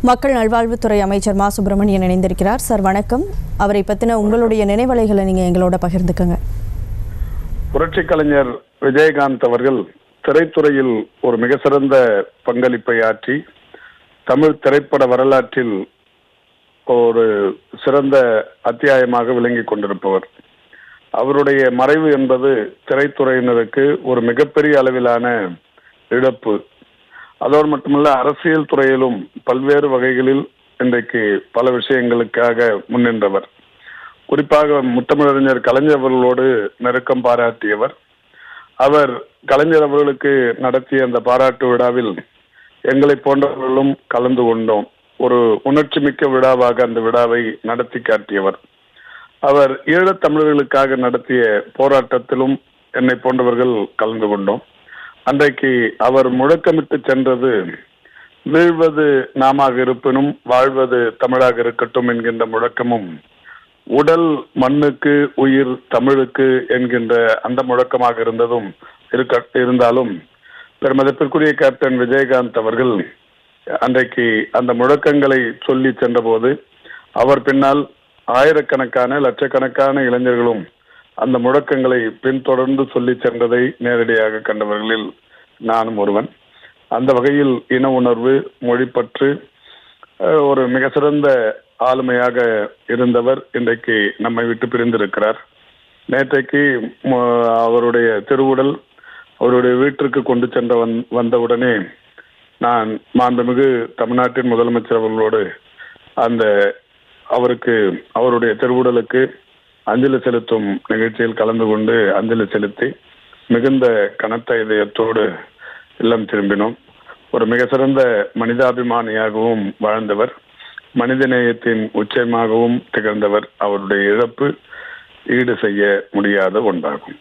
மக்கள் நல்வாழ்வுத்துறை அமைச்சர் மா சுப்பிரமணியன் இணைந்திருக்கிறார். சார் வணக்கம். அவரை பற்றின உங்களுடைய நினைவலைகளை நீங்கள் எங்களோட பகிர்ந்துக்கங்க. புரட்சி கலைஞர் விஜயகாந்த் அவர்கள் திரைத்துறையில் ஒரு மிக சிறந்த பங்களிப்பை ஆற்றி தமிழ் திரைப்பட வரலாற்றில் ஒரு சிறந்த அத்தியாயமாக விளங்கி கொண்டிருப்பவர். அவருடைய மறைவு என்பது திரைத்துறையினருக்கு ஒரு மிகப்பெரிய அளவிலான இழப்பு. அதோடு மட்டுமல்ல, அரசியல் துறையிலும் பல்வேறு வகைகளில் இன்றைக்கு பல விஷயங்களுக்காக முன்னின்றவர். குறிப்பாக முத்தமிழறிஞர் கலைஞர் அவர்களோடு நெருக்கம் பாராட்டியவர். அவர் கலைஞர் அவர்களுக்கு நடத்திய அந்த பாராட்டு விழாவில் எங்களை போன்றவர்களும் கலந்து கொண்டோம். ஒரு உணர்ச்சி மிக்க விழாவாக அந்த விழாவை நடத்தி காட்டியவர். அவர் ஈழத் தமிழர்களுக்காக நடத்திய போராட்டத்திலும் என்னை போன்றவர்கள் கலந்து கொண்டோம். அன்றைக்கு அவர் முழக்கமிட்டு சென்றது, வீழ்வது நாமாக இருப்பினும் வாழ்வது தமிழாக இருக்கட்டும் என்கின்ற முழக்கமும், உடல் மண்ணுக்கு உயிர் தமிழுக்கு என்கின்ற அந்த முழக்கமாக இருந்தாலும் பெருமதிப்பிற்குரிய கேப்டன் விஜயகாந்த் அவர்கள் அன்றைக்கு அந்த முழக்கங்களை சொல்லி சென்றபோது அவர் பின்னால் ஆயிரக்கணக்கான லட்சக்கணக்கான இளைஞர்களும் அந்த முழக்கங்களை பின்தொடர்ந்து சொல்லி சென்றதை நேரடியாக கண்டவர்களில் நானும் ஒருவன். அந்த வகையில் இன உணர்வு, மொழிப்பற்று, ஒரு மிக சிறந்த ஆளுமையாக இருந்தவர் இன்றைக்கு நம்மை விட்டு பிரிந்திருக்கிறார். நேற்றைக்கு அவருடைய திருவுடல் அவருடைய வீட்டிற்கு கொண்டு சென்ற வந்தவுடனே நான் மாண்புமிகு தமிழ்நாட்டின் முதலமைச்சர் அவர்களோடு அவருடைய திருவுடலுக்கு அஞ்சலி செலுத்தும் நிகழ்ச்சியில் கலந்து கொண்டு அஞ்சலி செலுத்தி மிகுந்த கனத்த இதயத்தோடு இல்லம் திரும்பினோம். ஒரு மிக சிறந்த மனிதாபிமானியாகவும் வாழ்ந்தவர், மனிதநேயத்தின் உச்சமாகவும் திகழ்ந்தவர். அவருடைய இழப்பு ஈடு செய்ய முடியாத ஒன்றாகும்.